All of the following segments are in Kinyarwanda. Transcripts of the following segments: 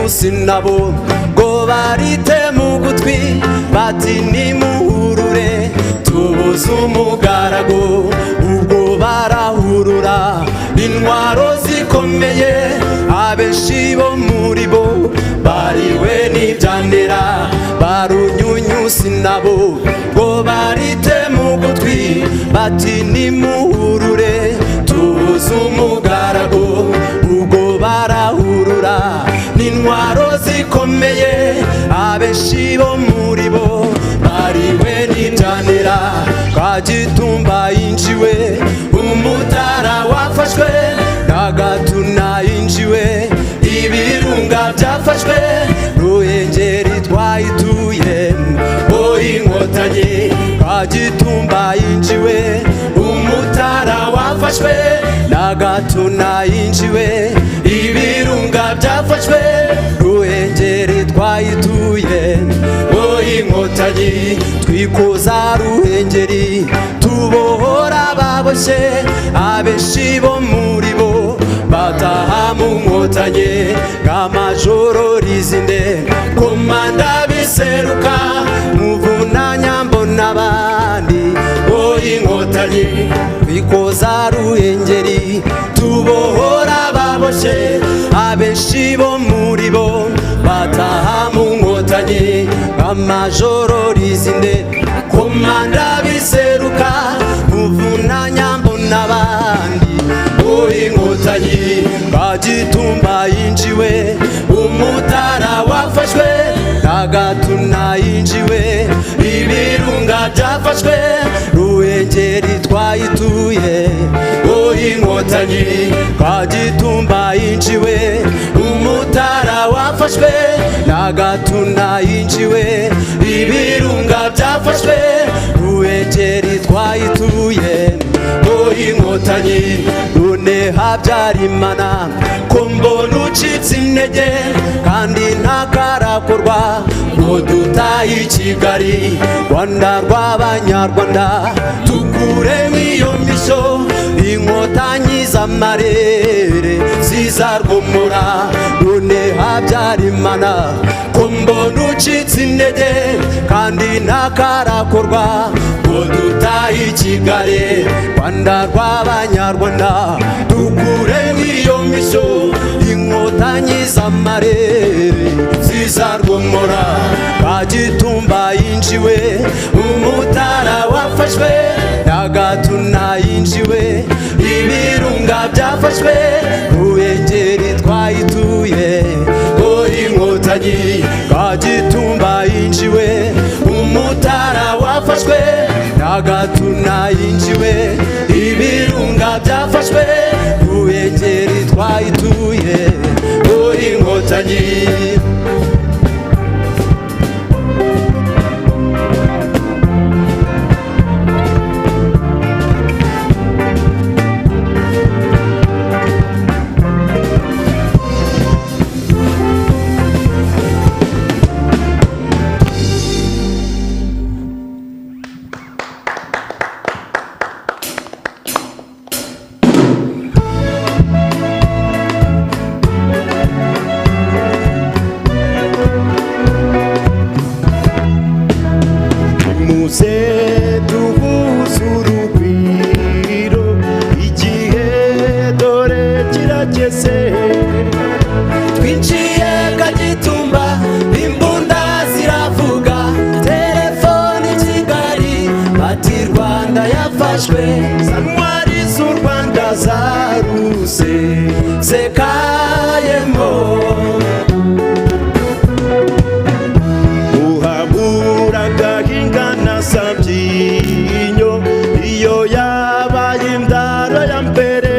Sinabo go barite mu gutwi bati nimuhurure tubuze umugarago ubwo barahurura intwaro zikomeye abenshi bo muri bo bariwe n'ibyandera barunyunyu sinabo go barite mu gutwi bati nimuhurure tubuze umugarago ubwo barahurura intwaro zikomeye abenshi bo muri bo bariwe n'ibyanira Kagitumba yinjiwe umutara wafashwe Nagatuna yinjiwe ibirunga byafashwe Ruhengeri twayituye Inkotanyi Kagitumba yinjiwe umutara wafashwe Nagatuna yinjiwe ibirunga byafashwe Ruhengeri twayituye Inkotanyi twikoza Ruhengeri tubohora baboshye abenshi bo muri bo bataha mu Nkotanyi ngamajoro rizinde komanda biseruka Muvunanyambo n'abandi Inkotanyi twikoza Ruhengeri tubohora baboshye abenshi bo muri bo bataha mu Nkotanyi ngamajoro rizinde komanda biseruka Muvunanyambo n'abandi Inkotanyi Kagitumba yinjiwe umutara wafashwe Nagatuna yinjiwe ibirunga byafashwe Ruhengeri twayituye Inkotanyi Kagitumba yinjiwe umutara wafashwe Nagatuna yinjiwe ibirunga byafashwe Ruhengeri twayituye Inkotanyi none Habyarimana ko mbona ucitse intege kandi ntakarakorwa ngo dutahe i Kigali Rwanda rw'Abanyarwanda tukuremo iyo misho inkotanyi z'amarere zizarwomora none Habyarimana ko mbona ucitse intege kandi ntakarakorwa ngo dutahe i Kigali Rwanda rw'Abanyarwanda tukuremo iyo misho inkotanyi z'amarere zizarwomora Kagitumba yinjiwe Umutara wafashwe Gatuna yinjiwe ibirunga byafashwe Ruhengeri twayituye ngo inkotanyi Kagitumba yinjiwe Umutara wafashwe Gatuna yinjiwe ibirunga byafashwe Ruhengeri twayituye ngo inkotanyi Twinciye Kagitumba imbunda ziravuga telefone i Kigali bati Rwanda yafashwe Ntwari z'u Rwanda zaruse sekayemo uhabura gahinga na Sabyinyo iyo yabaye indaro ya mbere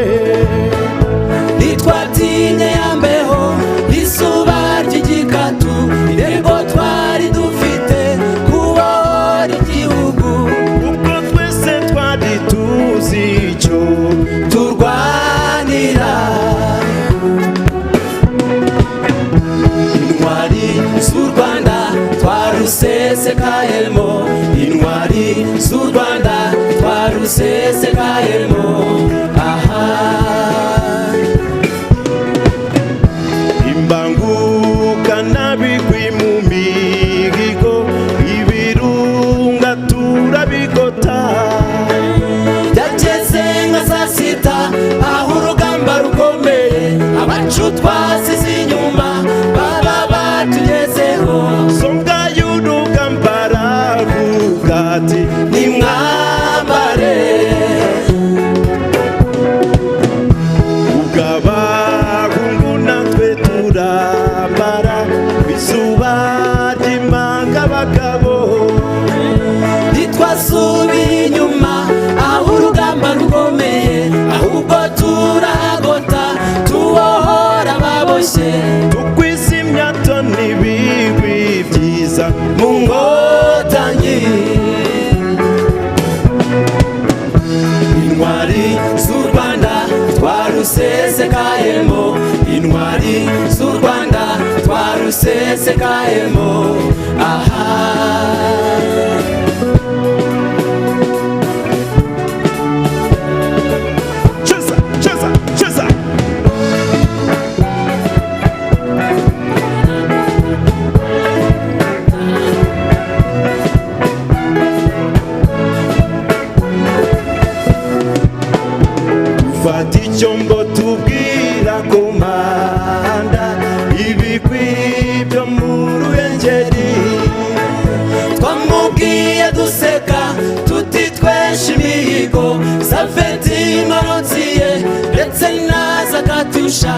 Nitwatinye yambeho isuba ry'igikatu Intego twari dufite kubohora igihugu Ubwo twese twari tuzi icyo turwanira Intwari z'u Rwanda twarusesekayemo Intwari z'u Rwanda twarusesekayemo aha Imbanguka nabigwi mu mihigo ibirunga turabigota Byageze nka saa sita aho urugamba rukomeye abacu twasize inyuma baba batugezeho Songa y'urugamba aravuga ati nimwambare Ubw'abahungu natwe turambara Izuba ry'imanga abagabo Ntitwasubiye inyuma aho urugamba rukomeye ahubwo turagota tubohora ababoshye Tugwiza imyato n'ibigwi byiza mu nkotanyi Intwari z'u Rwanda twarusesekayemo Intwari z'u Rwanda twarusesekayemo aha Cheza cheza cheza Fata icyombo tubwira komanda ibigwi byo mu Ruhengeri Twamubwiye duseka tuti tweshe imihigo Safeti Marotsiye ndetse na Zakatusha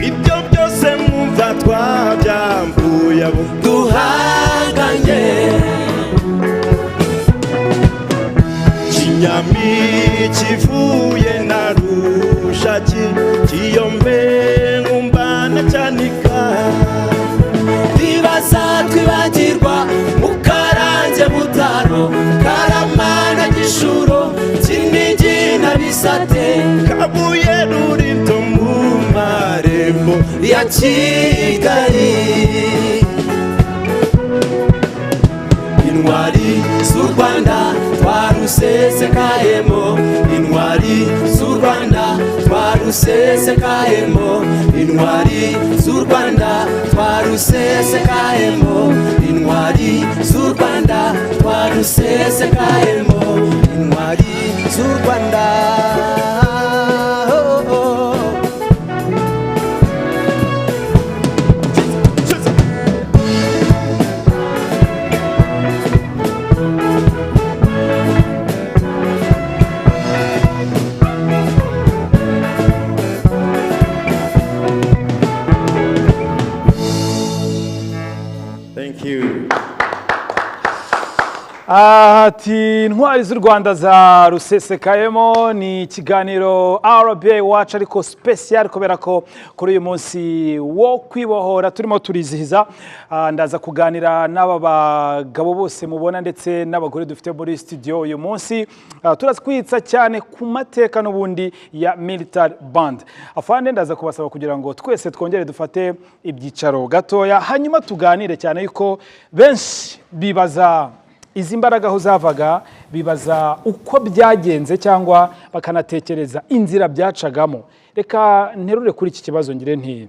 Ibyo byose mwumva twabyambuye abo duhanganye Kinyami kivuye na Rushaki Kiyombe Nkumba na Cyanika Bibaza twibagirwa Mukarange Butaro Karama na Gishuro Kinigi na Bisate Kabuye ya Kigali. Intwari z'u Rwanda twarusesekayemo, intwari z'u Rwanda twarusesekayemo, intwari z'u Rwanda twarusesekayemo, intwari z'u Rwanda twarusesekayemo, intwari z'u Rwanda. Ati intwari z'u Rwanda za rusesekayemo ni ikiganiro RBA wacu ariko special kubera ko kuri uyu munsi wo kwibohora turimo turizihiza. Ndaza kuganira n'aba bagabo bose mubona ndetse n'abagore dufite muri studio uyu munsi. Turatwitsa cyane ku mateka n'ubundi ya Military Band. Afande ndaza kubasaba kugira ngo twese twongere dufate ibyicaro gatoya hanyuma tuganire cyane yuko benshi bibaza izi mbaraga aho zavaga, bibaza uko byagenze cyangwa bakanatekereza inzira byacagamo. Reka nterure kuri iki kibazo ngire nti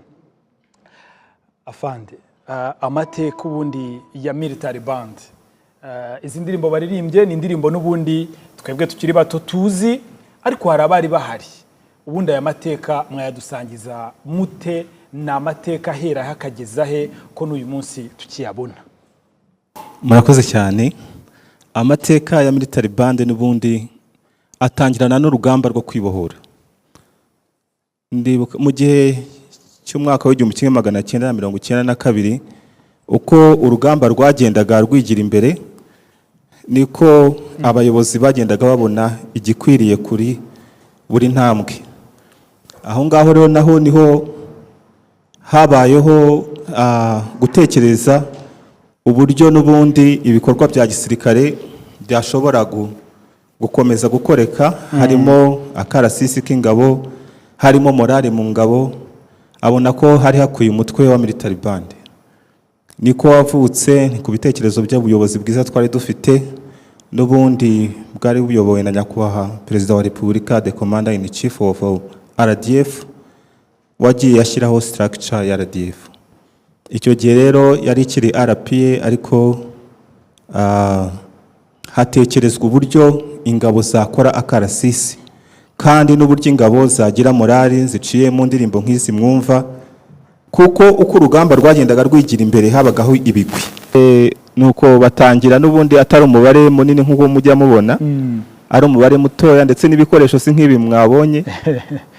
Afande, amateka ubundi ya Military Band, izi ndirimbo baririmbye ni indirimbo n'ubundi twebwe tukiri bato tuzi, ariko hari abari bahari. Ubundi aya mateka mwayadusangiza mute, na amateka hera hakageza he ko n'uyu munsi tukiyabona? Murakoze cyane. Amateka ya Military Band n'ubundi atangirana n'urugamba rwo kwibohora. Ndibuka mu gihe cy'umwaka w'1992 uko urugamba rwagendaga rwigira imbere, niko abayobozi bagendaga babona igikwiriye kuri buri ntambwe. Aho ngaho rero naho niho habayeho gutekereza uburyo n'ubundi ibikorwa bya gisirikare byashobora gukomeza gukoreka, harimo akarasisi k'ingabo, harimo morale mu ngabo. Abona ko hari hakwiye umutwe wa Military Band. Niko wavutse ku bitekerezo by'ubuyobozi bwiza twari dufite, n'ubundi bwari buyobowe na nyakubahwa Perezida wa Repubulika, the Commander in Chief of RDF, wagiye yashyiraho structure ya RDF. Icyo gihe rero yari kiri RPA, ariko hatekerezwa uburyo ingabo zakora akarasisi, kandi n'uburyo ingabo zagira morali ziciye mu ndirimbo nk'izi mwumva, kuko uko urugamba rwagendaga rwigira imbere habagaho ibigwi. Nuko batangira n'ubundi atari umubare munini nk'uko mujya mubona, ari umubare mutoya, ndetse n'ibikoresho si nk'ibi mwabonye.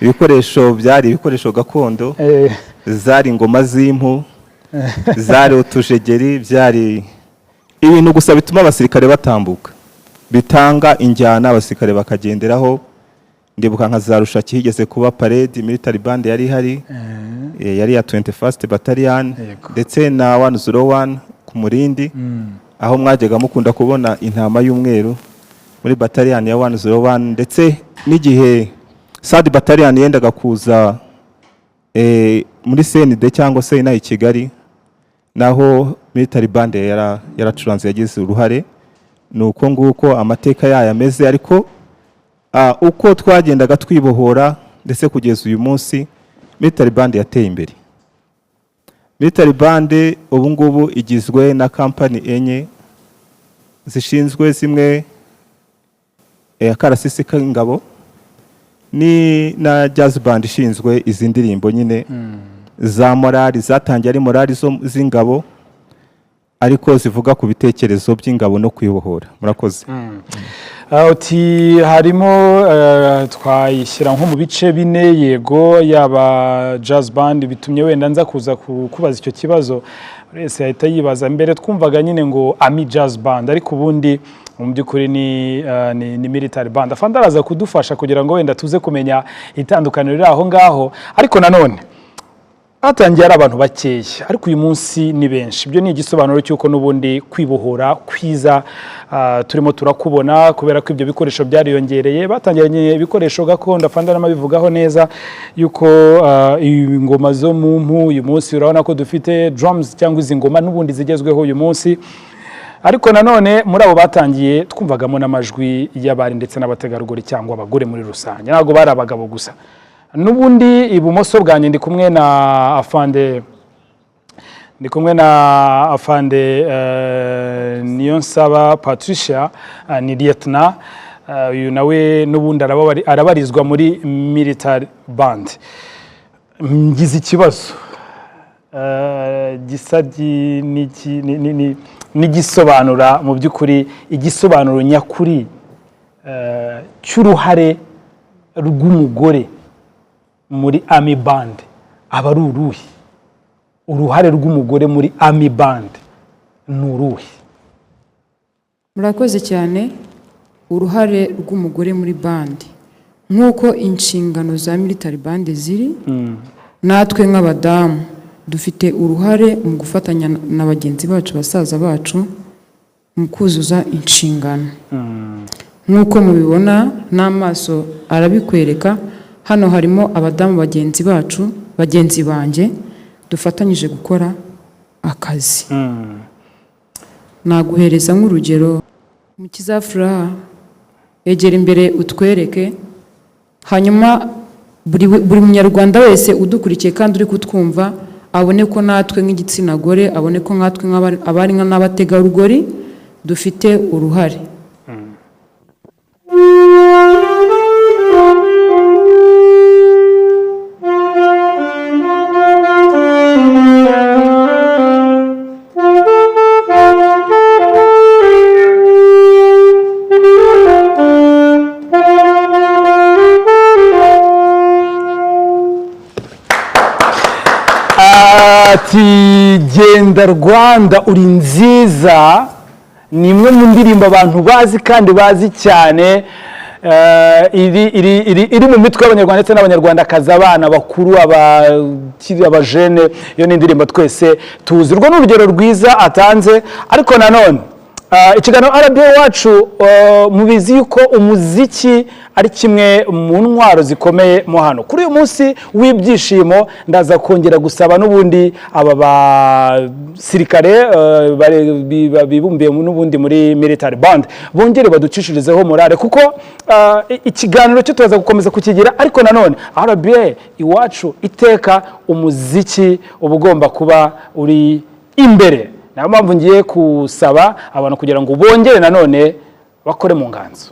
Ibikoresho byari ibikoresho gakondo, zari ingoma z'impu, zari utujegeri, byari ibintu gusa bituma abasirikare batambuka, bitanga injyana abasirikare bakagenderaho. Ndibuka nka za Rushaki higeze kuba parade Military Band yari hari, yari ya 21st Battalion ndetse na 101 ku Murindi, aho mwajyaga mukunda kubona intama y'umweru muri battalion ya 101. Ndetse n'igihe Sad Battalion yendaga kuza muri CND cyangwa se inayi Kigali, naho Military Band yaracuranze, yagize uruhare. Nuko nguko amateka yayo ameze, ariko uko twagendaga twibohora ndetse kugeza uyu munsi Military Band yateye imbere. Military Band ubu ngubu igizwe na company enye zishinzwe, zimwe akarasisi k'ingabo, ni na Jazz Band ishinzwe izi ndirimbo nyine za morali, zatangiye ari morali z'ingabo ariko zivuga ku bitekerezo by'ingabo no kwibohora. Murakoze. Uti harimo twayishyira nko mu bice bine, yego, yaba Jazz Band. Bitumye wenda nza kuza kubaza icyo kibazo, wese ahita yibaza, mbere twumvaga nyine ngo Ami Jazz Band, ariko ubundi mu by'ukuri ni Military Band. Afande araza kudufasha kugira ngo wenda tuze kumenya itandukaniro riri aho ngaho. Ariko nanone hatangiye ari abantu bakeya ariko uyu munsi ni benshi. Ibyo ni igisobanuro cy'uko n'ubundi kwibohora kwiza turimo turakubona kubera ko ibyo bikoresho byariyongereye. Batangiranye ibikoresho gakondo afanda n'amabivugaho neza yuko ingoma zo mu mpu uyu munsi urabona ko dufite drums cyangwa izi ngoma n'ubundi zigezweho uyu munsi. Ariko nanone muri abo batangiye twumvagamo n'amajwi y'abari ndetse n'abategarugori cyangwa abagore muri rusange, ntabwo bari abagabo gusa. N'ubundi ibumoso bwanjye ndi kumwe na afande Niyonsaba Patricia ni lieutenant, uyu nawe n'ubundi arabarizwa muri military band. Ngize ikibazo gisadi n'igisobanura mu by'ukuri igisobanuro nyakuri cy'uruhare rw'umugore muri Army Band aba ari uruhe? Uruhare rw'umugore muri Army Band ni uruhe? Murakoze cyane. Uruhare rw'umugore muri band nk'uko inshingano za military band ziri, natwe nk'abadamu dufite uruhare mu gufatanya na bagenzi bacu basaza bacu mu kuzuza inshingano. Nk'uko mubibona n'amaso arabikwereka, hano harimo abadamu bagenzi bacu, bagenzi banjye dufatanyije gukora akazi. Naguhereza nk'urugero, Mukiza Furaha, egera imbere utwereke, hanyuma buri munyarwanda wese udukurikiye kandi uri kutwumva abone ko natwe nk'igitsina gore, abone ko natwe abari n'abategarugori dufite uruhare. Ati genda Rwanda uri nziza ni imwe mu ndirimbo abantu bazi kandi bazi cyane, iri mu mitwe y'abanyarwanda ndetse n'abanyarwandakazi, abana bakuru, abajene. Iyo ni indirimbo twese tuzi. Urwo ni urugero rwiza atanze. Ariko nanone ikiganiro RBA wacu mubizi yuko umuziki ari kimwe mu ntwaro zikomeye mo hano. Kuri uyu munsi w'ibyishimo ndaza kongera gusaba n'ubundi aba basirikare bibumbiye n'ubundi muri military band bongere baducishirizeho morale, kuko ikiganiro cyo tuzaza gukomeza kukigira. Ariko nanone RBA iwacu iteka umuziki uba ugomba kuba uri imbere. Nayo mpamvu ngiye kusaba abantu kugira ngo bongere nanone bakore mu nganzo.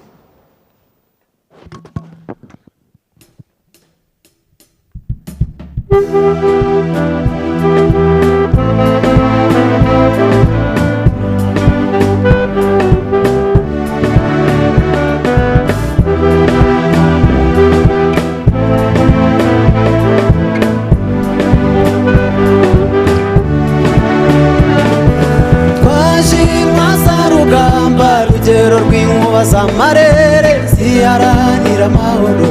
Rugero rw'inkuba z'amarere ziharanira amahoro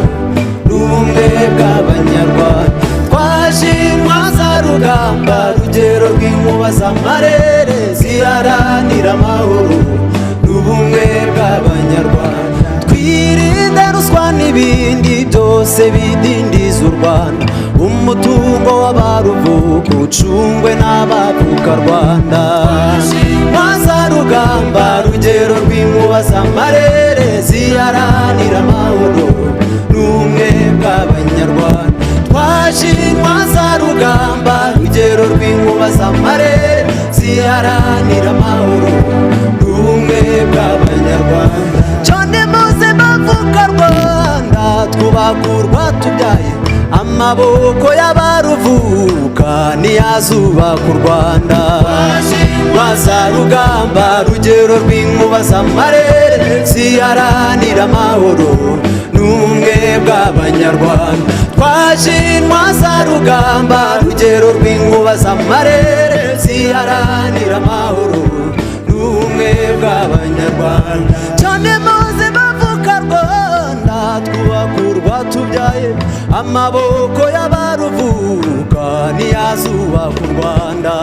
n'ubumwe bw'abanyarwanda. Twaje intwaza rugamba, rugero rw'inkuba z'amarere ziharanira amahoro n'ubumwe bw'abanyarwanda. Twirinde ruswa n'ibindi byose bidindiza u Rwanda, umutungo w'abaruvuka ucungwe n'abavuka Rwanda. Intwaza rugamba, rugero rw'inkuba z'amarere ziharanira amahoro n'ubumwe bw'abanyarwanda. Twaje intwaza rugamba, rugero rw'inkuba z'amarere ziharanira amahoro n'ubumwe bw'abanyarwanda. Cyane muze bavuka Rwanda, twubaka urwatubyaye, amaboko y'abaruvuka ntiyazubaka u Rwanda. Intwaza rugamba, rugero rw'inkuba z'amarere ziharanira amahoro n'ubumwe bw'abanyarwanda. Twaje intwaza rugamba, rugero rw'inkuba z'amarere ziharanira amahoro n'ubumwe bw'abanyarwanda. Cyane muze bavuka Rwanda, twubaka urwatubyaye, amaboko y'abaruvuka bazubaka u Rwanda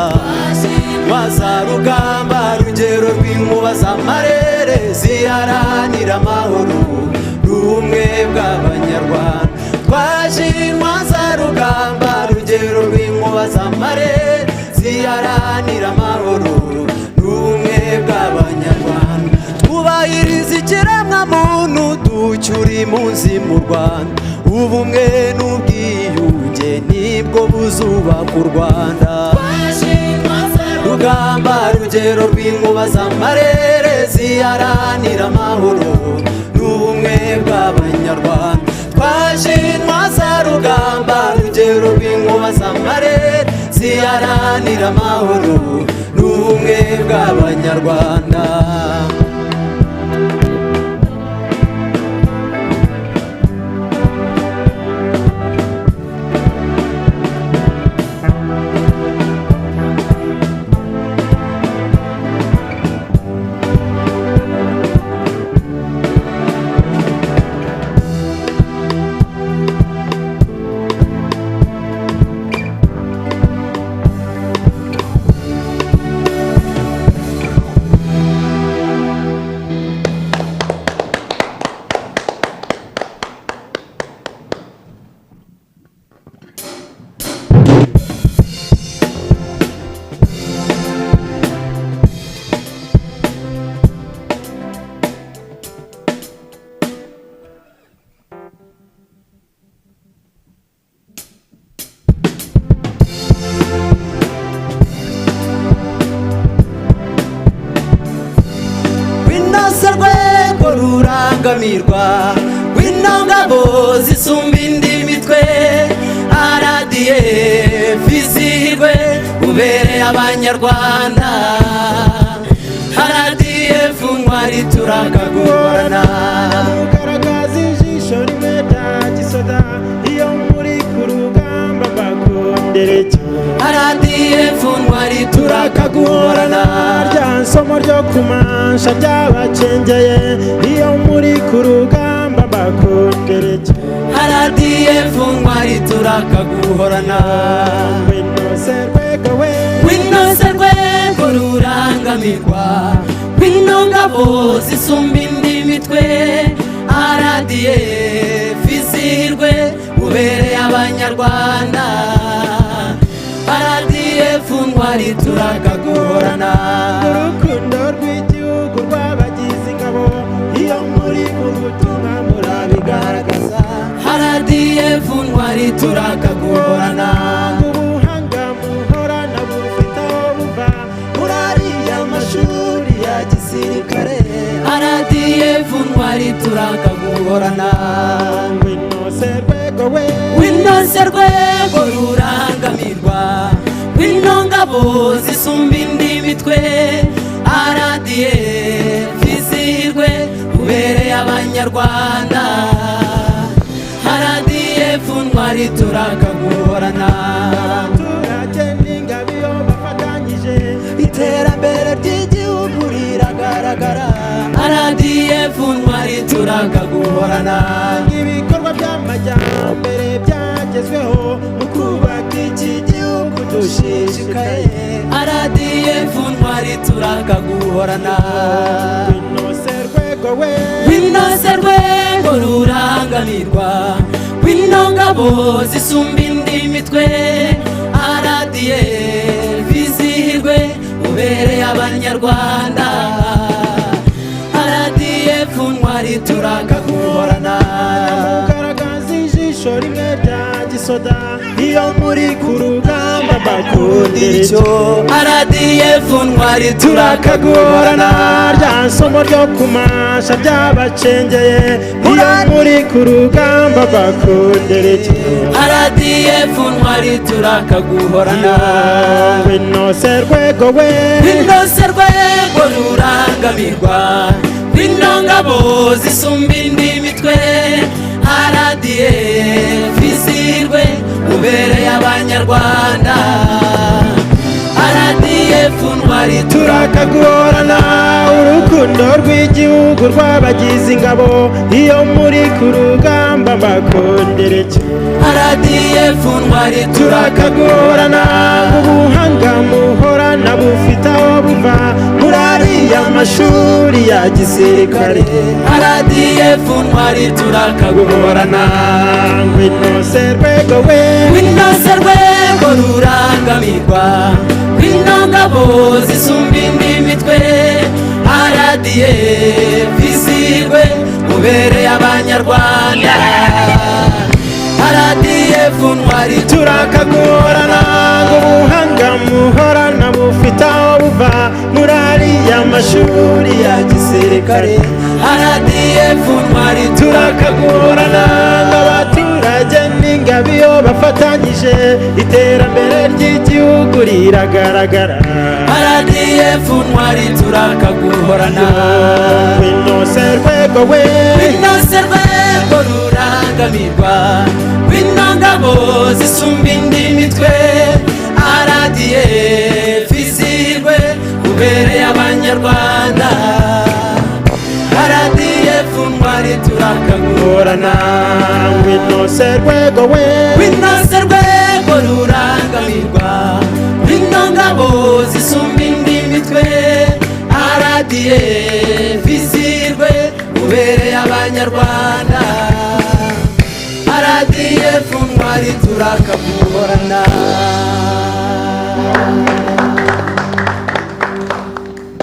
rwaza rugamba rugero rw'inkuba z'amarere ziharanira amahoro n'ubumwe bw'abanyarwanda twashinwa za rugamba rugero rw'inkuba z'amarere ziharanira amahoro n'ubumwe bw'abanyarwanda twubahiriza ikiremwa muntu ducyura impunzi mu Rwanda ubumwe n'ubwiyunge nibwo buzubaka u Rwanda rugamba rugero rw'inkuba z'amarere ziharanira amahoro n'ubumwe bw'abanyarwanda twashinwa za rugamba rugero rw'inkuba z'amarere ziharanira amahoro n'ubumwe bw'abanyarwanda rurangamirwa w'intangabo zisumba indi mitwe RDF izihirwe ubereye abanyarwanda RDF ntwari turakagorana mugaragaza ijisho rimwe rya gisoda iyo muri ku rugamba bakondereke RDF ntwari turakagorana rya somo ryo kumansha ryabacengeye iyo muri ku rugamba bakondereke RDF ntwari turakagorana winose rwego rurangamirwa w'ino ngabo zisumba indi mitwe RDF izihirwe ubereye abanyarwanda RDF ntwari turakagorana urukundo rw'igihugu rw'abagize ingabo iyo muri ku butumwa murabigaragaza RDF ntwari turakagorana ubuhanga muhorana bufite aho buva muri ariya mashuri ya gisirikare RDF ntwari turakagorana winose rwego rurangamirwa w'ino ngabo zisumba indi mitwe RDF izihirwe ubereye abanyarwanda RDF ntwari turakagorana turagenda ingabo iyo bafatanyije iterambere ry'igihugu riragaragara RDF ntwari turakagorana ibikorwa by'amajyambere byagezweho mu kubaka iki gihugu dushishikaye RDF ntwari turakagorana winose rwego rurangamirwa w'ino ngabo zisumba indi mitwe RDF izihirwe ubereye abanyarwanda RDF ntwari turakagorana mugaragaza ijisho rimwe rya gisoda iyo muri ku rugamba bakundira icyo RDF ntwari turakagorana rya somo ryo kumasha ryabacengeye iyo muri ku rugamba bakundira icyo RDF ntwari turakagorana winose rwego rurangamirwa w'ino ngabo zisumba indi mitwe RDF izihirwe ubereye abanyarwanda RDF RDF ntwari turakagorana urukundo rw'igihugu rw'abagize ingabo iyo muri ku rugamba mbakondereke RDF ntwari turakagorana ubuhanga muhorana bufite aho buva muri ariya mashuri ya gisirikare RDF ntwari turakagorana winose rwego we winose rwego rurangamirwa wino ngabo zisumba indi mitwe RDF izirwe ubereye abanyarwanda RDF ntwari turakagorana ubuhanga muhorana bufite aho buva muri ariya mashuri ya gisirikare RDF ntwari turakagorana abaturage n'ingabo iyo bafatanyije iterambere ry'igihugu riragaragara RDF ntwari turakagorana winose rwego we winose rwego rurangamirwa wino ngabo zisumba indi mitwe RDF izirwe ubereye abanyarwanda RDF ntwari turakagorana winose rwego we winose rwego rurangamirwa wino ngabo zisumba indi mitwe RDF izirwe ubereye abanyarwanda RDF ntwari turakagorana.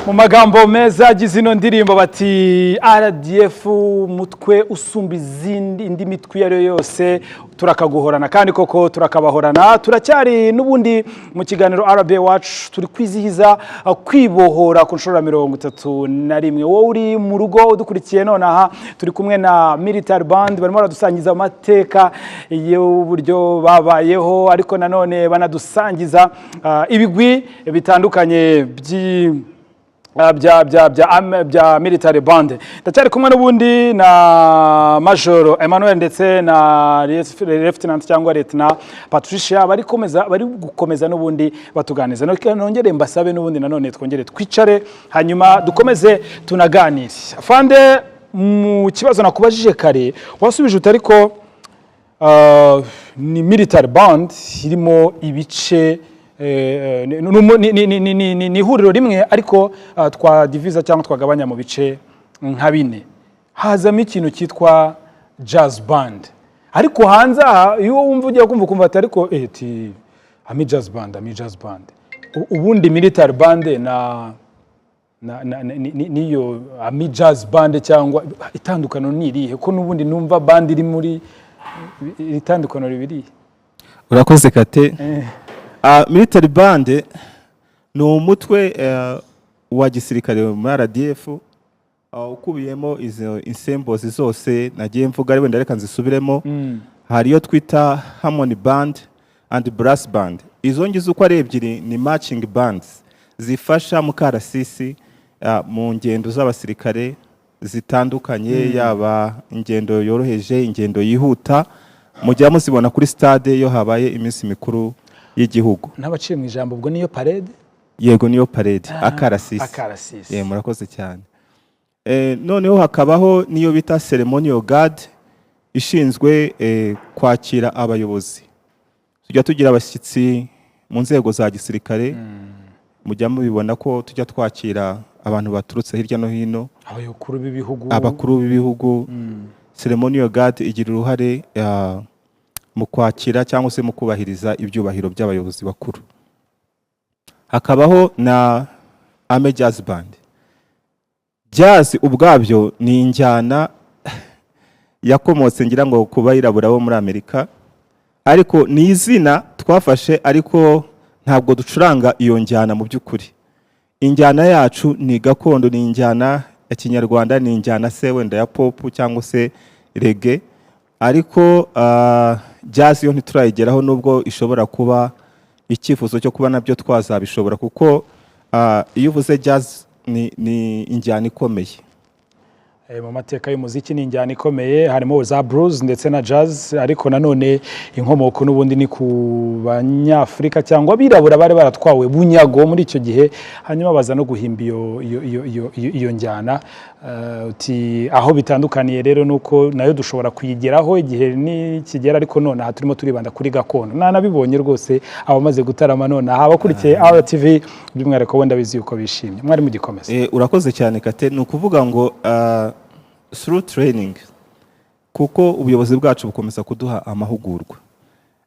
mu magambo meza agize ino ndirimbo bati RDF umutwe usumba indi mitwe iyo ari yo yose turakaguhorana kandi koko turakabahorana. Turacyari n'ubundi mu kiganiro RBA Watch turi kwizihiza kwibohora ku nshuro 31. Wowe uri mu rugo udukurikiye nonaha turi kumwe na Military Band barimo baradusangiza amateka y'uburyo babayeho ariko nanone banadusangiza ibigwi bitandukanye bya Military Band. Ndacyari kumwe n'ubundi na Major Emmanuel ndetse na Lieutenant cyangwa Lieutenant Patricia bari gukomeza n'ubundi batuganiza. Nongere mbasabe n'ubundi nanone twongere twicare hanyuma dukomeze tunaganire. Afande, mu kibazo nakubajije kare wasubije utariko ni Military Band irimo ibice ni ihuriro rimwe ariko twa diviza cyangwa twagabanya mu bice nka 4. Hazamo ikintu cyitwa jazz band ariko hanze aha iyo wumva ugiye kumva ati ariko ami jazz band ubundi Military Band niyo ami jazz band cyangwa itandukano ni irihe ko n'ubundi numva band iri muri itandukano ribiri? Urakoze Kate. Military Band ni umutwe wa gisirikare muri RDF ukubiyemo izo ensembles zose nagiye mvuga ari wenda reka nzisubiremo. Hari yo twita Harmony Band and Brass Band. Izo ngizo uko ari ebyiri ni marching bands zifasha mu karasisi mu ngendo z'abasirikare zitandukanye yaba ingendo yoroheje ingendo yihuta mujya muzibona kuri stade yo habaye iminsi mikuru y'igihugu. N'abaciye mu ijambo ubwo niyo parade? Yego niyo parade akarasisi. Murakoze cyane. Noneho hakabaho niyo bita ceremonial guard ishinzwe kwakira abayobozi. Tujya tugira abashyitsi mu nzego za gisirikare mujya mubibona ko tujya twakira abantu baturutse hirya no hino abakuru b'ibihugu. Ceremonial guard igira uruhare mu kwakira cyangwa se mu kubahiriza ibyubahiro by'abayobozi bakuru. Hakabaho na Army Jazz Band. Jazz ubwabyo ni injyana yakomotse ngira ngo kuba irabura bo muri Amerika ariko ni izina twafashe ariko ntabwo ducuranga iyo njyana mu by'ukuri. Injyana yacu ni gakondo, ni injyana ya Kinyarwanda, ni injyana se wenda ya pop cyangwa se reggae ariko jazz yo ntiturayigeraho nubwo ishobora kuba icyifuzo cyo kuba nabyo twazabishobora kuko iyo uvuze jazz ni injyana ikomeye. mu mateka y'umuziki ni injyana ikomeye, harimo za blues ndetse na jazz, ariko nanone inkomoko n'ubundi ni ku banyafurika cyangwa abirabura bari baratwawe bunyago muri icyo gihe, hanyuma baza no guhimba iyo njyana. Uti aho bitandukaniye rero nuko nayo dushobora kuyigeraho igihe nikigera, ariko none aha turimo turibanda kuri gakondo. Nabibonye rwose abamaze gutarama none aha abakurikiye RTV by'umwihariko wenda bizi uko bishimye. Mwari mu gikomeza. Urakoze cyane Kate. Ni ukuvuga ngo through training, kuko ubuyobozi bwacu bukomeza kuduha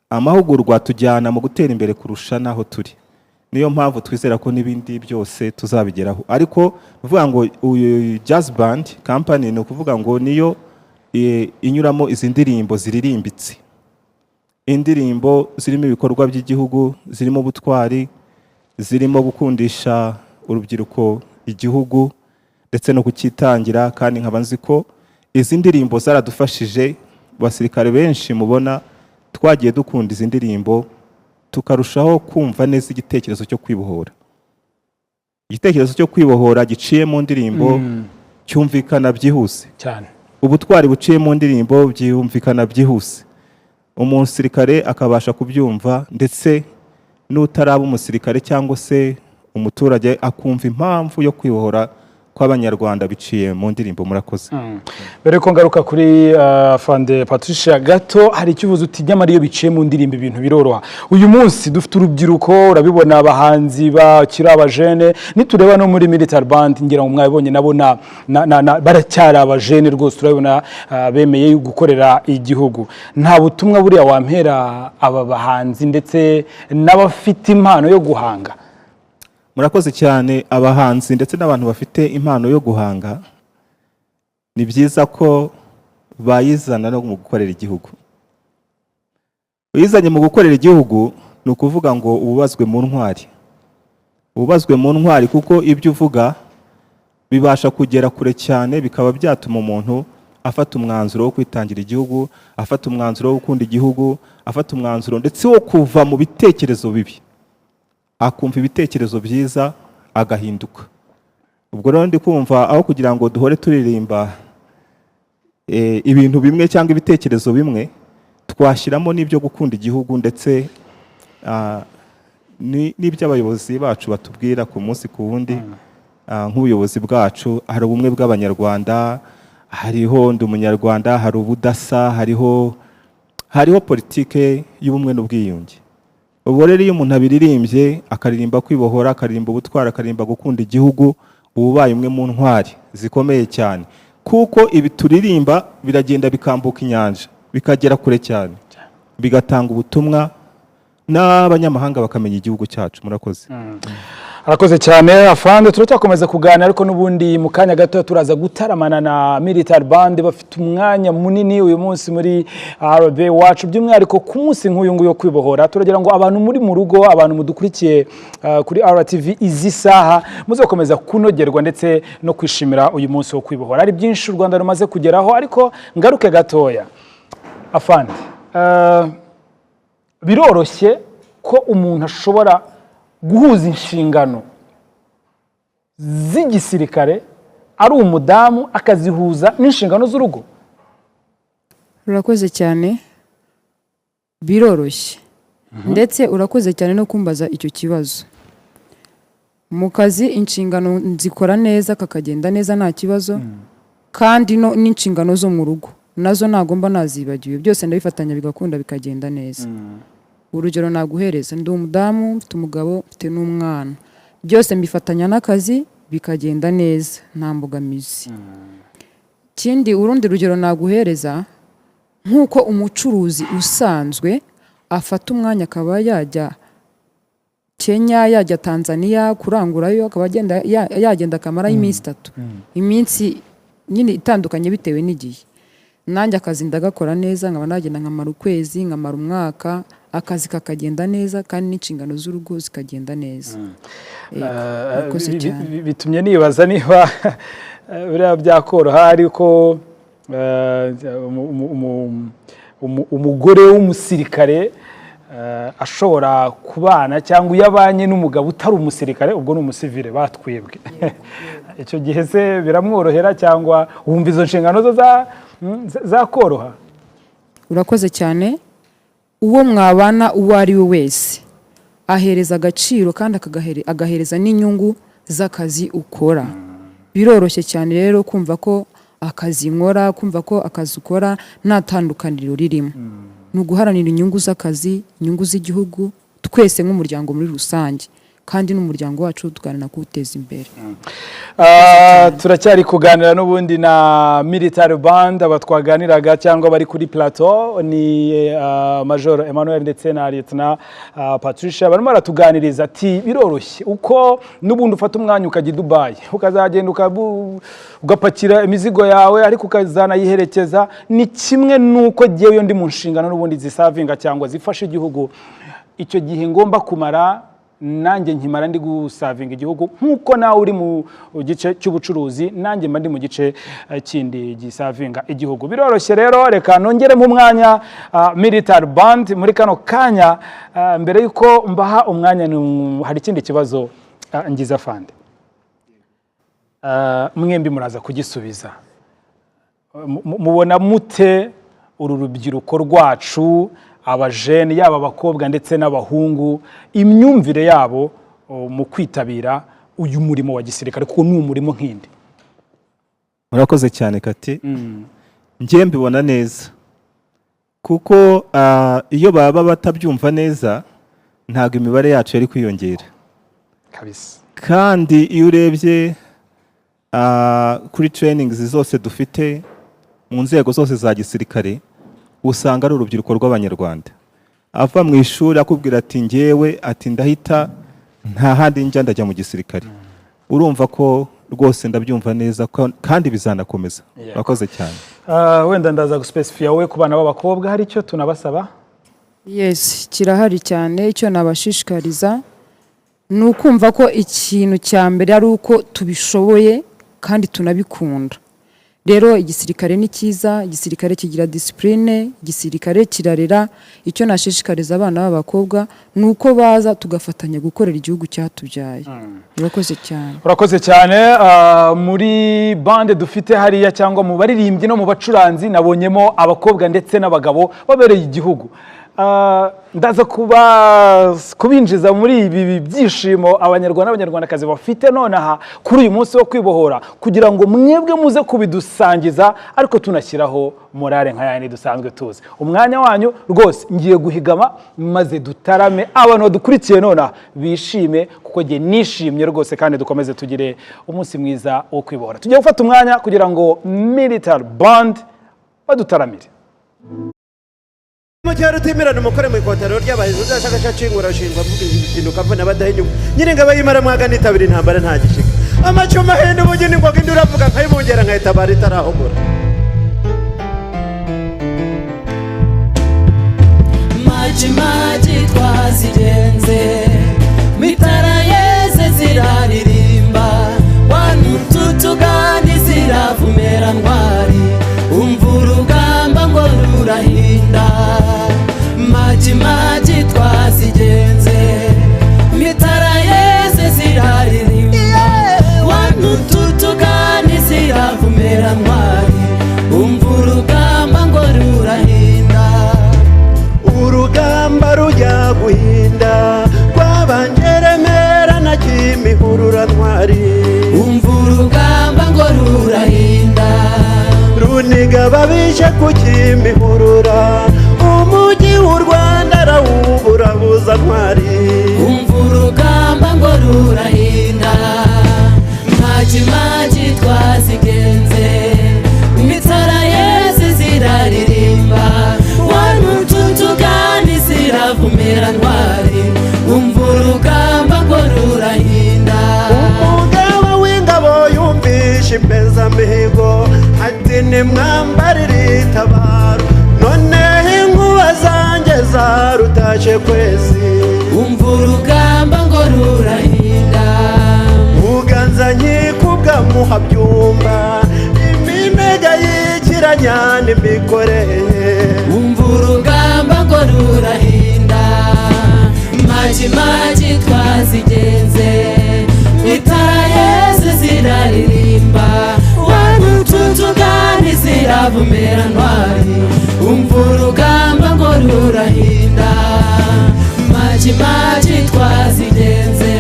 amahugurwa tujyana mu gutera imbere kurusha naho turi. Niyo mpamvu twizera ko n'ibindi byose tuzabigeraho. Ariko uvuga ngo Jazz Band Company ni ukuvuga ngo niyo inyuramo izi ndirimbo ziririmbitse, indirimbo zirimo ibikorwa by'igihugu, zirimo ubutwari, zirimo gukundisha urubyiruko igihugu ndetse no kukitangira. Kandi nkaba nzi ko izi ndirimbo zaradufashije basirikare benshi mubona twagiye dukunda izi ndirimbo, tukarushaho kumva neza igitekerezo cyo kwibohora. Igitekerezo cyo kwibohora giciye mu ndirimbo cyumvikana byihuse cyane, ubutwari buciye mu ndirimbo byumvikana byihuse, umusirikare akabasha kubyumva, ndetse n'utaraba umusirikare cyangwa se umuturage akumva impamvu yo kwibohora kw'abanyarwanda biciye mu ndirimbo. Murakoze. Mbere ko ngaruka kuri Fande Patricia gato, hari ikibazo uti nyamara iyo biciye mu ndirimbo ibintu biroroha. Uyu munsi dufite urubyiruko, urabibona abahanzi bakiri abajene, nitureba no muri military band ngira ngo mwabibonye nabo baracyari abajene rwose, urabibona bemeye gukorera igihugu. Nta butumwa buriya wampera aba bahanzi ndetse n'abafite impano yo guhanga? Murakoze cyane. Abahanzi ndetse n'abantu bafite impano yo guhanga, ni byiza ko bayizana no mu gukorera igihugu. Uyizanye mu gukorera igihugu ni ukuvuga ngo ubazwe mu ntwari, kuko ibyo uvuga bibasha kugera kure cyane, bikaba byatuma umuntu afata umwanzuro wo kwitangira igihugu, afata umwanzuro wo gukunda igihugu, afata umwanzuro ndetse wo kuva mu bitekerezo bibi akumva ibitekerezo byiza agahinduka. Ubwo rero ndi kumva aho kugira ngo duhore turirimba ibintu bimwe cyangwa ibitekerezo bimwe, twashyiramo n'ibyo gukunda igihugu ndetse n'ibyo abayobozi bacu batubwira ku munsi ku wundi. Nk'ubuyobozi bwacu hari ubumwe bw'abanyarwanda, hariho ndi umunyarwanda, hari ubudasa, hariho politike y'ubumwe n'ubwiyunge. Ubwo rero iyo umuntu abiririmbye, akaririmba kwibohora, akaririmba ubutwari, akaririmba gukunda igihugu, ubaye umwe mu ntwari zikomeye cyane, kuko ibi turirimba biragenda bikambuka inyanja bikagera kure cyane, bigatanga ubutumwa n'abanyamahanga bakamenya igihugu cyacu. Murakoze. Arakoze cyane Afande. Turacyakomeza kuganira, ariko n'ubundi mu kanya gato turaza gutaramana na military band bafite umwanya munini uyu munsi muri RB wacu, by'umwihariko ku munsi nk'uyu nguyu wo kwibohora. Turagira ngo abantu muri mu rugo, abantu mudukurikiye kuri RTV izi saha, muze gukomeza kunogerwa ndetse no kwishimira uyu munsi wo kwibohora. Ari byinshi u Rwanda rumaze kugeraho, ariko ngaruke gatoya Afande, biroroshye ko umuntu ashobora guhuza inshingano z'igisirikare ari umudamu akazihuza n'inshingano z'urugo? Urakoze cyane, biroroshye. Ndetse urakoze cyane no kumbaza icyo kibazo. Mu kazi inshingano nzikora neza, kakagenda neza nta kibazo, kandi n'inshingano zo mu rugo nazo nagomba nazibagiwe, byose ndabifatanya bigakunda bikagenda neza. Urugero naguhereza, ndi umudamu, mfite umugabo, mfite n'umwana, byose mbifatanya n'akazi bikagenda neza nta mbogamizi. Kindi urundi rugero naguhereza, nk'uko umucuruzi usanzwe afata umwanya akaba yajya Kenya, yajya Tanzania kurangurayo, akaba yagenda akamara iminsi 3, iminsi nyine itandukanye bitewe n'igihe. Nanjye akazi ndagakora neza, nkaba nagenda nkamara ukwezi, nkamara umwaka, akazi kakagenda neza kandi n'inshingano z'urugo zikagenda neza. Bitumye nibaza niba biriya byakoroha, ariko umugore w'umusirikare ashobora kubana cyangwa yabanye n'umugabo utari umusirikare, ubwo ni umusivile batwebwe. icyo gihe se biramworohera cyangwa wumva izo nshingano zo zakoroha? urakoze cyane. uwo mwabana uwo ari we wese ahereza agaciro kandi agahereza n'inyungu z'akazi ukora. biroroshye cyane rero kumva ko akazi nkora, kumva ko akazi ukora nta tandukaniro ririmo. ni uguharanira inyungu z'akazi, inyungu z'igihugu, twese nk'umuryango muri rusange, kandi n'umuryango wacu tuganira kuwuteza imbere. turacyari kuganira n'ubundi na military band, aba twaganiraga cyangwa bari kuri plateau ni Major Emmanuel ndetse na Lieutenant Patricia. barimo baratuganiriza ati biroroshye uko n'ubundi ufata umwanya ukajya i Dubai ukazagenda ugapakira imizigo yawe ariko ukazanayiherekeza, ni kimwe n'uko jyewe ndi mu nshingano n'ubundi zisavinga cyangwa zifasha igihugu. icyo gihe ngomba kumara nanjye nkimara ndi gusavinga igihugu nk'uko nawe uri mu gice cy'ubucuruzi, nanjye mba ndi mu gice kindi gisavinga igihugu. biroroshye rero, reka nongere mu mwanya military band muri kano kanya. mbere y'uko mbaha umwanya hari ikindi kibazo ngize afande, mwembi muraza kugisubiza. mubona mute uru rubyiruko rwacu, abajene yaba abakobwa ndetse n'abahungu, imyumvire yabo mu kwitabira uyu murimo wa gisirikare kuko ni umurimo nk'indi? murakoze cyane Kati. njye mbibona neza kuko iyo baba batabyumva neza ntabwo imibare yacu yari kwiyongera kabisa. kandi iyo urebye kuri trainings zose dufite mu nzego zose za gisirikare usanga ari urubyiruko rw'abanyarwanda ava mu ishuri akubwira ati njyewe ati ndahita nta handi njya ndajya mu gisirikare. urumva ko rwose ndabyumva neza kandi bizanakomeza. Murakoze cyane. wenda ndaza guspecifiya we ku bana b'abakobwa hari icyo tunabasaba? Yes, kirahari cyane. icyo nabashishikariza ni ukumva ko ikintu cya mbere ari uko tubishoboye kandi tunabikunda. rero igisirikare ni cyiza, igisirikare kigira discipline, igisirikare kirarera. icyo nashishikariza abana b'abakobwa ni uko baza tugafatanya gukorera igihugu cyatubyaye. urakoze cyane. urakoze cyane. muri bande dufite hariya cyangwa mu baririmbyi no mu bacuranzi nabonyemo abakobwa ndetse n'abagabo babereye igihugu. ndaza kubinjiza muri ibi byishimo abanyarwanda n'abanyarwandakazi bafite nonaha kuri uyu munsi wo kwibohora, kugira ngo mwebwe muze kubidusangiza ariko tunashyiraho morale nka yandi dusanzwe tuzi. umwanya wanyu rwose ngiye guhigama maze dutarame, abantu badukurikiye nonaha bishime kuko ngiye nishimye rwose, kandi dukomeze tugire umunsi mwiza wo kwibohora. tugiye gufata umwanya kugira ngo military band badutaramire. Mucyaro timirana umukore mu ikotero ry'abahizi uzashaka cingura shingwa vuga ibintu kavuna badahinyuka nyine ngabayimara mwaga nitabira intambara nta gishika amacuma hende ubugeni ngo gindura avuga nkayimongera nkayitabara itarahogora. maji twazigenze mitara yeze ziraririmba wanututugani ziravumera ntwari umva urugamba ngo rurahinda. maji twazigenze mitara yeze ziraririmba wanututugani ziravumera ntwari umva urugamba ngo rurahinda. urugamba rujya guhinda rwabanjeremera na kimihurura ntwari umva urugamba ngo rurahinda. runiga babishe ku kimihurura umujyi w'u Rwanda arawubura buza ntwari umva urugamba ngo rurahinda. maji twazigenze imitara yeze ziraririmba wanututugani ziravumera ntwari umva urugamba ngo rurahinda. umugaba w'ingabo yumvishe impezamihigo ati nimwambarire itabaro noneho inkuba zanjye zarutashe kwezi umva urugamba ngo rurahinda. muganza nyikubwa muhabyumba iminega yikiranya n'imikorere umva urugamba ngo rurahinda. maji twazigenze mitara yeze ziraririmba tutugani ziravumera ntwari umva urugamba ngo rurahinda maji maji twazigenze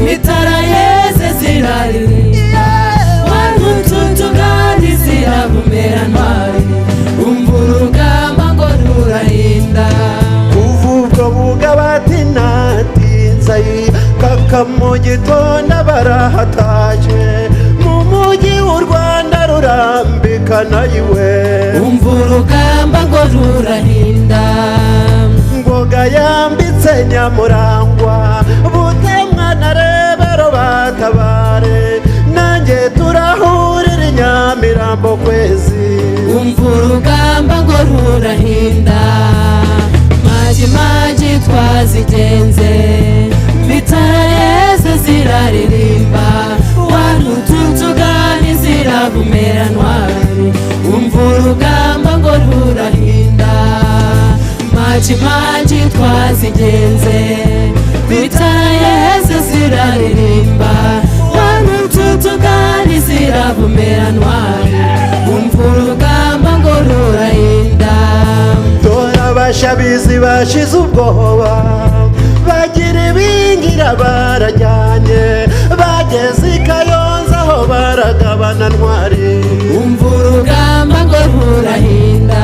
mitara yeze ziraririmba wantu tutugani ziravumera ntwari umva urugamba ngo rurahinda kuvuga buga bati natinze kaka mu gitondo barahataje mu mujyi w'u Rwanda rurambikana iwe umva urugamba ngo rurahinda ngoga yambitse Nyamurangwa Butemwa na Rebero batabare nanjye turahurira i Nyamirambo kwezi umva urugamba ngo rurahinda maji maji twazigenze mitara yeze ziraririmba wantu tutugani ziravumera ntwari umva urugamba ngo rurahinda maji maji twazigenze mitara yeze ziraririmba wantu tutugani ziravumera ntwari umva urugamba ngo rurahinda dore abashabizi bashize ubwoba bagira ibingira barajyanye bageze i Kayonza aho baragabana ntwari umva urugamba ngo rurahinda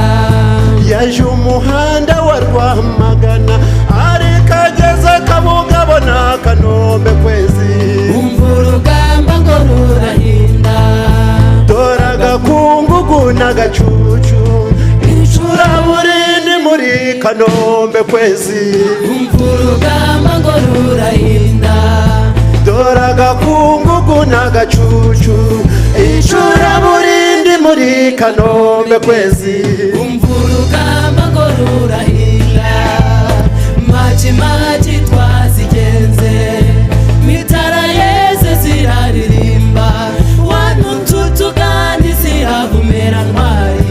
yaje umuhanda wa Rwamagana ariko ageze Kabugabo na Kanombe kwezi umva urugamba ngo rurahinda dore agakungugu n'agacucu icuraburindi muri Kanombe kwezi umva urugamba ngo rurahinda dore agakungugu n'agacucu icuraburindi muri Kanombe kwezi umva urugamba ngo rurahinda maji maji twazigenze mitara yeze ziraririmba wantu tutugani ziravumera ntwari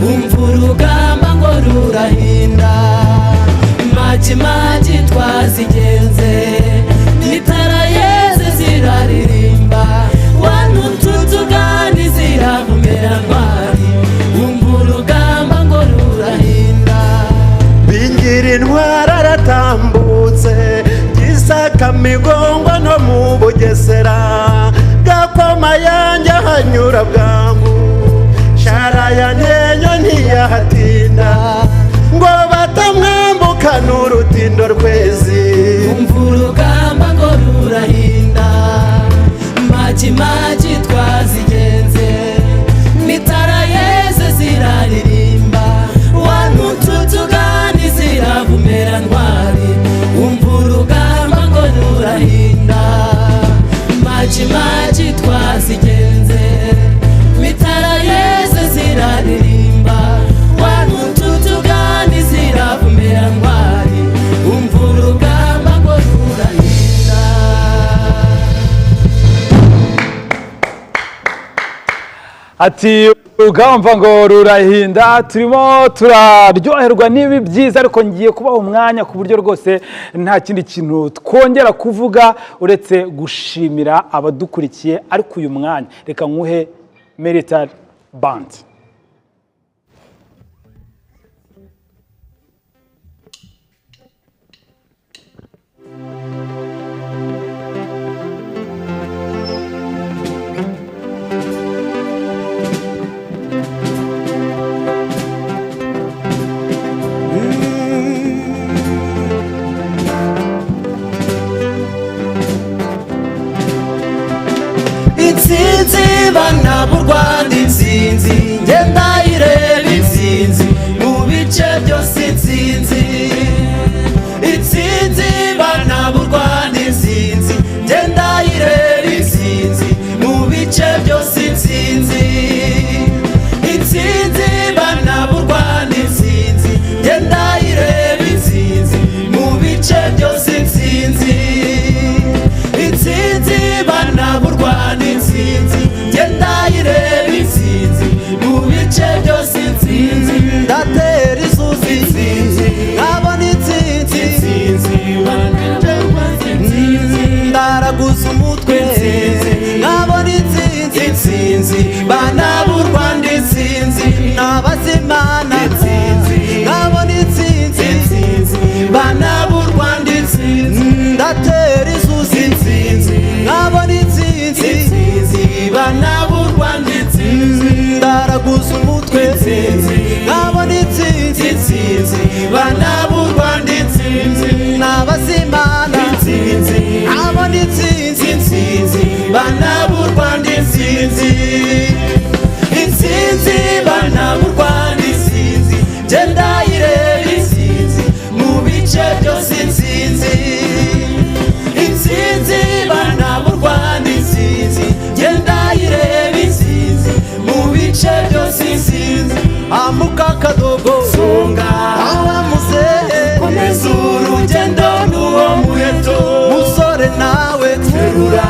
umva urugamba ngo rurahinda maji maji twazigenze mitara yeze ziraririmba wantu tutugani ziravumera ntwari umva urugamba ngo rurahinda bingira intwara aratambutse Gisaka Migongo no mu Bugesera Gakoma yanjye hanyura bwangu Sharaya Ntenyo ntiyahatinda ngo batamwambukana urutindo rwezi umva urugamba ngo rurahinda maji maji twazigenze mitara yeze ziraririmba wantu tutugani ziravumera ntwari umva urugamba ngo rurahinda maji maji twazigenze mitara yeze ziraririmba wantu tutugani ziravumera ntwari umva urugamba ngo rurahinda ati urugamba ngo rurahinda turimo turaryoherwa n'ibi byiza ariko ngiye kubaha umwanya ku buryo rwose nta kindi kintu twongera kuvuga uretse gushimira abadukurikiye ariko uyu mwanya reka nkuhe military band intsinzi bana b'u Rwanda intsinzi ngenda ireba intsinzi mu bice byose intsinzi intsinzi bana b'u Rwanda intsinzi ngenda ireba intsinzi mu bice byose intsinzi intsinzi bana b'u Rwanda intsinzi ngenda ireba intsinzi mu bice byose intsinzi intsinzi bana b'u Rwanda intsinzi ngenda ireba intsinzi mu bice byose intsinzi ndatera isuzi intsinzi nkabona intsinzi ndaraguza umutwe nkabona intsinzi bana b'u twese nkabona intsinzi bana b'u Rwanda intsinzi n'abazimana intsinzi nkabona intsinzi bana b'u Rwanda intsinzi bana b'u Rwanda intsinzi genda ireba intsinzi mu bice byose intsinzi bana b'u Rwanda intsinzi genda ireba intsinzi mu bice byose intsinzi amuka kadogo songa awa muzehe komeza urugendo n'uwo muheto musore nawe terura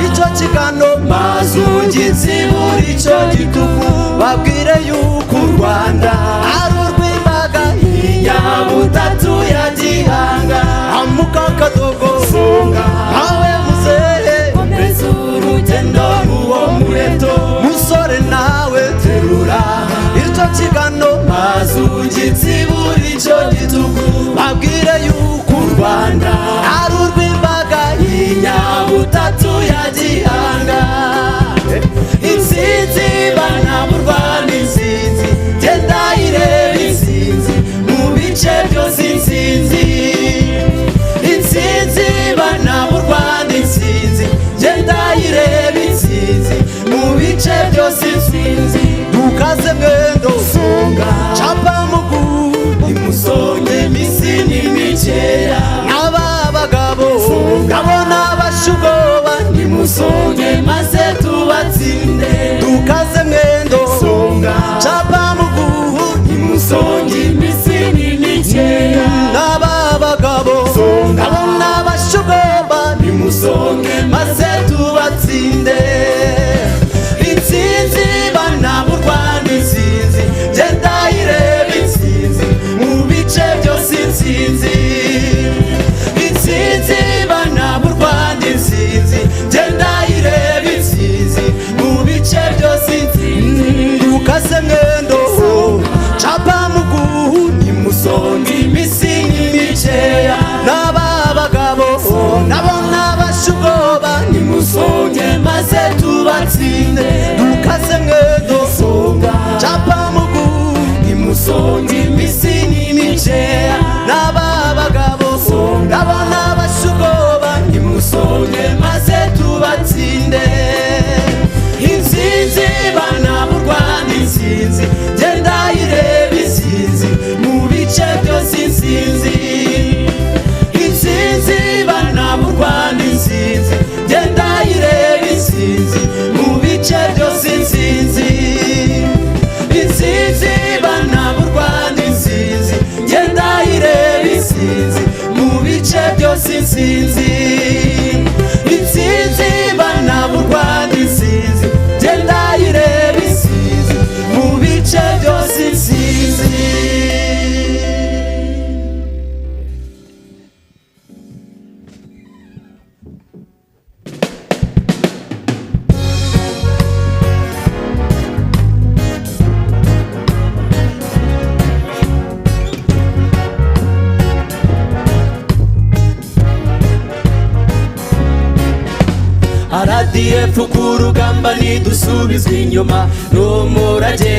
icyo kigano maze ugitsibura icyo gitugu babwire yuko u Rwanda ari urw'imbaga y'inyabutatu ya gihanga amuka kadogo songa awe muzehe komeza urugendo n'uwo muheto musore nawe terura icyo kigano maze ugitsibura icyo gitugu babwire yuko u Rwanda ari urw'imbaga y'inyabutatu ya gihanga intsinzi bana b'u Rwanda intsinzi genda ireba intsinzi mu bice byose intsinzi bana b'u Rwanda intsinzi genda ireba intsinzi mu bice byose intsinzi dukaze mwendo songa capa mugu nimusonge imisi ni mikeya n'aba bagabo ndabona bashugoba nimusonge maze tubatsinde dukaze mwendo songa capa mugu nimusonge imisi ni mikeya n'aba bagabo ndabona bashugoba nimusonge maze tubatsinde intsinzi bana b'u Rwanda intsinzi genda ireba intsinzi mu bice byose intsinzi bana b'u Rwanda intsinzi genda ireba intsinzi mu bice byose intsinzi dukase mwendo capa muguhu nimusonge imisi n'imikeya n'aba bagabo nabona bashugoba nimusonge maze tubatsinde dukaze mwendo capa muguhu nimusonge imisi n'imikeya n'aba bagabo nabona bashugoba nimusonge maze tubatsinde intsinzi bana b'u Rwanda intsinzi genda ireba intsinzi mu bice byose intsinzi bana b'u Rwanda intsinzi genda ireba intsinzi mu bice byose intsinzi bana b'u Rwanda intsinzi genda ireba intsinzi mu bice byose intsinzi bana b'u Rwanda intsinzi genda ireba intsinzi mu bice byose intsinzi. RDF ku rugamba ntidusubizwa inyuma n'umurage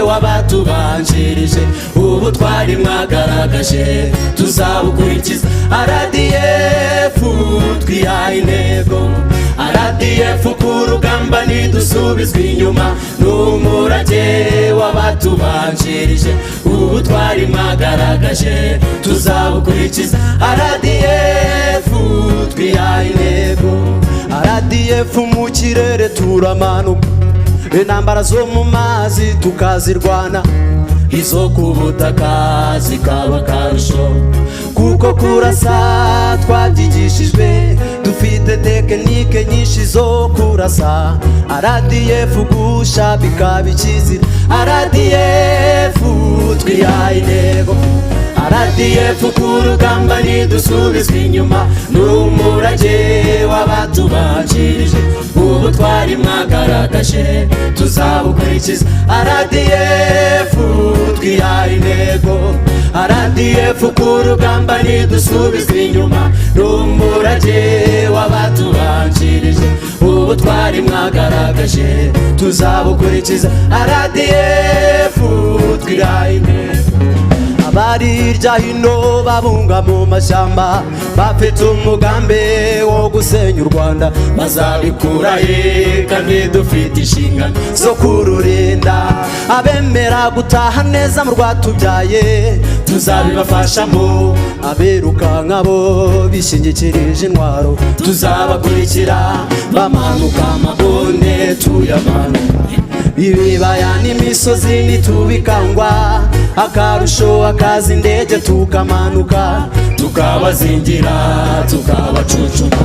w'abatubanjirije ubu twari mwagaragaje tuzabukurikiza RDF twihaye intego RDF ku rugamba ntidusubizwa inyuma n'umurage w'abatubanjirije ubu twari mwagaragaje tuzabukurikiza RDF twihaye intego RDF mu kirere turamanuka intambara zo mu mazi tukazirwana izo ku butaka zikaba akarusho kuko kurasa twabyigishijwe dufite tekinike nyinshi zo kurasa RDF gusha bikaba ikizira RDF twihaye intego RDF ku rugamba ntidusubizwa inyuma n'umurage w'abatubanjirije ubu twari mwagaragaje tuzabukurikiza RDF twihaye intego RDF ku rugamba ntidusubizwa inyuma n'umurage w'abatubanjirije ubu ubutwari mwagaragaje tuzabukurikiza. RDF twiraye intego. Abari hirya hino babunga mu mashyamba bafite umugambi wo gusenya u Rwanda, bazabikura he kandi dufite inshingano zo kururinda. Abemera gutaha neza mu rwatubyaye tuzabibafashamo, abirukanka bo bishingikirije intwaro tuzabakurikira bamanuka amabone tuyamanuka. Ibibaya n'imisozi nitubikangwa, akarusho akaza indege tukamanuka, tukabazingira tukabacucuma,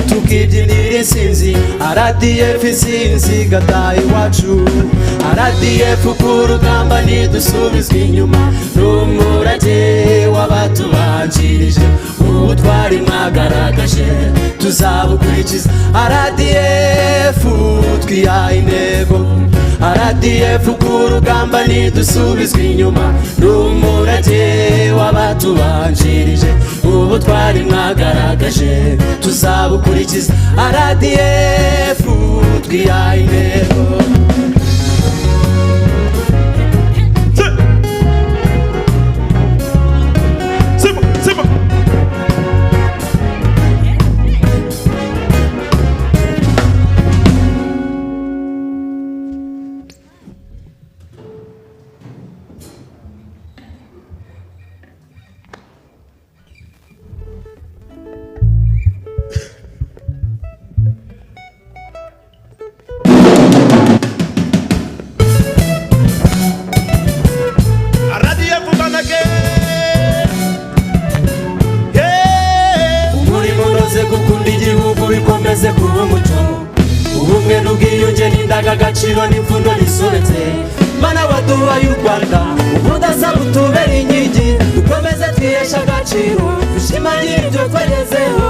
tukibyinira insinzi. RDF insinzi gataha iwacu. RDF ku rugamba ntidusubizwa inyuma, n'umurage w'abatubanjirije ubutwari mwagaragaje tuzabukurikiza. RDF twihaye intego. RDF ku rugamba ntidusubizwa inyuma, n'umurage w'abatubanjirije ubutwari mwagaragaje tuzabukurikiza. RDF twihaye intego. Bikomeze kuba umuco, ubumwe n'ubwiyunge n'indangagaciro n'ipfundo risobetse. Mana waduhaye u Rwanda, ubudasa butubera inkingi, dukomeze twihesha agaciro dushimagire ibyo twagezeho.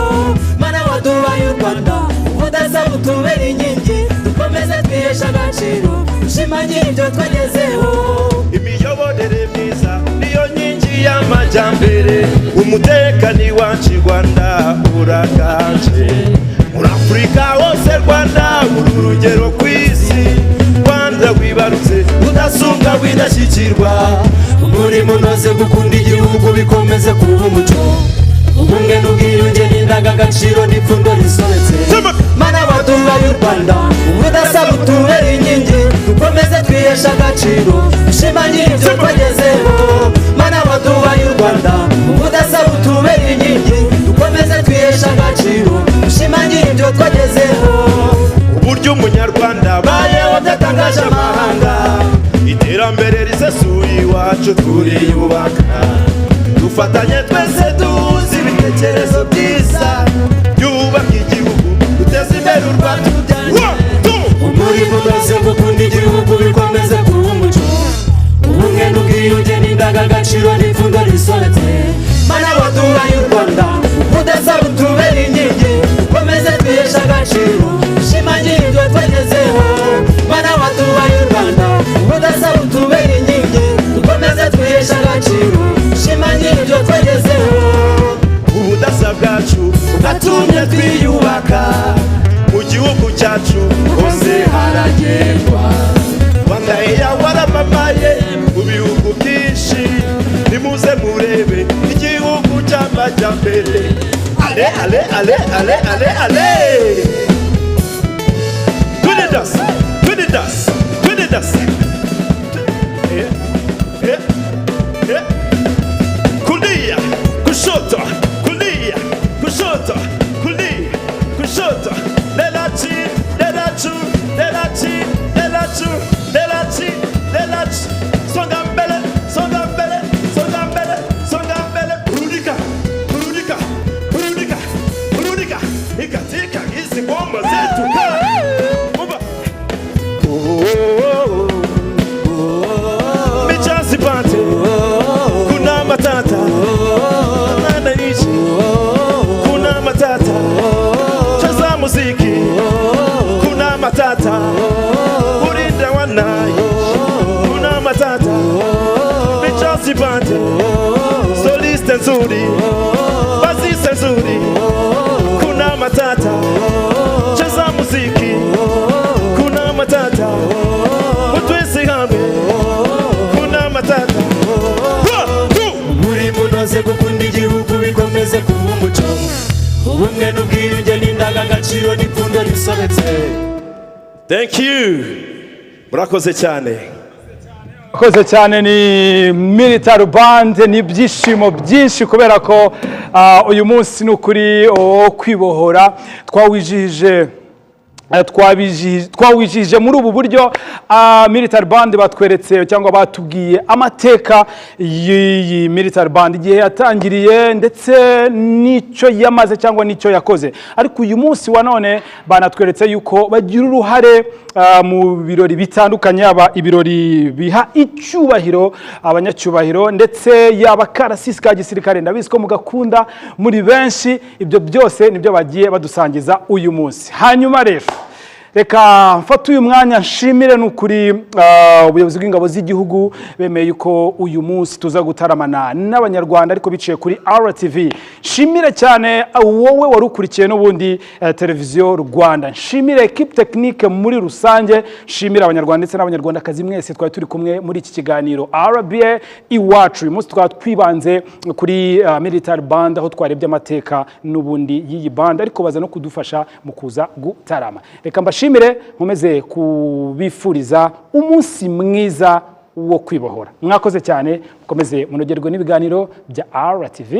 Mana waduhaye u Rwanda, ubudasa butubera inkingi, dukomeze twihesha agaciro dushimagire ibyo twagezeho. Imiyoborere myiza niyo nkingi y'amajyambere, umutekano iwacu i Rwanda uraganje. Muri Afurika hose Rwanda uri urugero ku isi, Rwanda wibarutse udasumbwa widashyikirwa. Umurimo unoze gukunda igihugu bikomeze kuba umuco, ubumwe n'ubwiyunge n'indangagaciro n'ipfundo risobetse. Mana waduhaye u Rwanda, ubudasa butubera inkingi, dukomeze twihesha agaciro dushimagire ibyo twagezeho. Mana waduhaye u Rwanda, ubudasa butubera inkingi, dukomeze twihesha agaciro dushimagire ibyo twagezeho. Uburyo umunyarwanda bayeho byatangaje amahanga, iterambere risesuye iwacu turiyubaka, dufatanye twese duhuze ibitekerezo byiza, byubaka igihugu duteze imbere u Rwanda. Umurimo unoze gukunda igihugu bikomeze kuba umuco, ubumwe n'ubwiyunge n'indangagaciro n'ipfundo risobetse. Mana waduhaye u Rwanda, ubudasa butubera inkingi, dukomeze twihesha agaciro dushimagire ibyo twagezeho. Mana waduhaye u Rwanda, ubudasa butubera inkingi, dukomeze twihesha agaciro dushimagire ibyo twagezeho. Ubudasa bwacu bwatumye twiyubaka, mu gihugu cyacu hose haragendwa. Rwanda waramamaye mu bihugu byinshi, nimuze murebe igihugu cy'amajyambere. Ale ale ale ale ale ale, tunidas tunidas tunidas, kulia kushoto, kulia kushoto, kulia kushoto, lelachi lelachu lelachi lelachu lelachi lelachi, songa mbele songa mbele songa mbele songa mbele. Burudika burudika burudika burudika, ikatika hizi ngoma zetu kala umba. Michazi pate kuna matata, nana ichi kuna matata, cheza muziki kuna matata, urinda wanai kuna matata. Michazi pate soliste nzuri, basiste nzuri kuna matata, cheza muziki ubumwe n'ubwiyunge n'indangagaciro n'ipfundo risobetse. Thank you. Murakoze cyane. Koze cyane ni military band, ni ibyishimo byinshi kubera ko uyu munsi ni ukuri kwibohora twawijije muri ubu buryo. Military band batweretse cyangwa batubwiye amateka y'iyi military band igihe yatangiriye ndetse n'icyo yamaze cyangwa n'icyo yakoze, ariko uyu munsi wa none banatweretse yuko bagira uruhare mu birori bitandukanye, yaba ibirori biha icyubahiro abanyacyubahiro ndetse yaba karasisi ka gisirikare, ndabizi ko mugakunda muri benshi. Ibyo byose nibyo bagiye badusangiza uyu munsi. Hanyuma rero reka mfate uyu mwanya nshimire n'ukuri ubuyobozi bw'ingabo z'igihugu bemeye yuko uyu munsi tuza gutaramana n'abanyarwanda ariko biciye kuri RTV. Nshimire cyane wowe wari ukurikiye n'ubundi televiziyo Rwanda. Nshimire equipe technique muri rusange, nshimire abanyarwanda ndetse n'abanyarwandakazi mwese twari turi kumwe muri iki kiganiro RBA Iwacu. Uyu munsi twari twibanze kuri military band aho twarebye amateka n'ubundi y'iyi band, ariko baza no kudufasha mu kuza gutarama. Reka mbashimire, nkomeze kubifuriza umunsi mwiza wo kwibohora. Mwakoze cyane, mukomeze munogerwe n'ibiganiro bya RTV.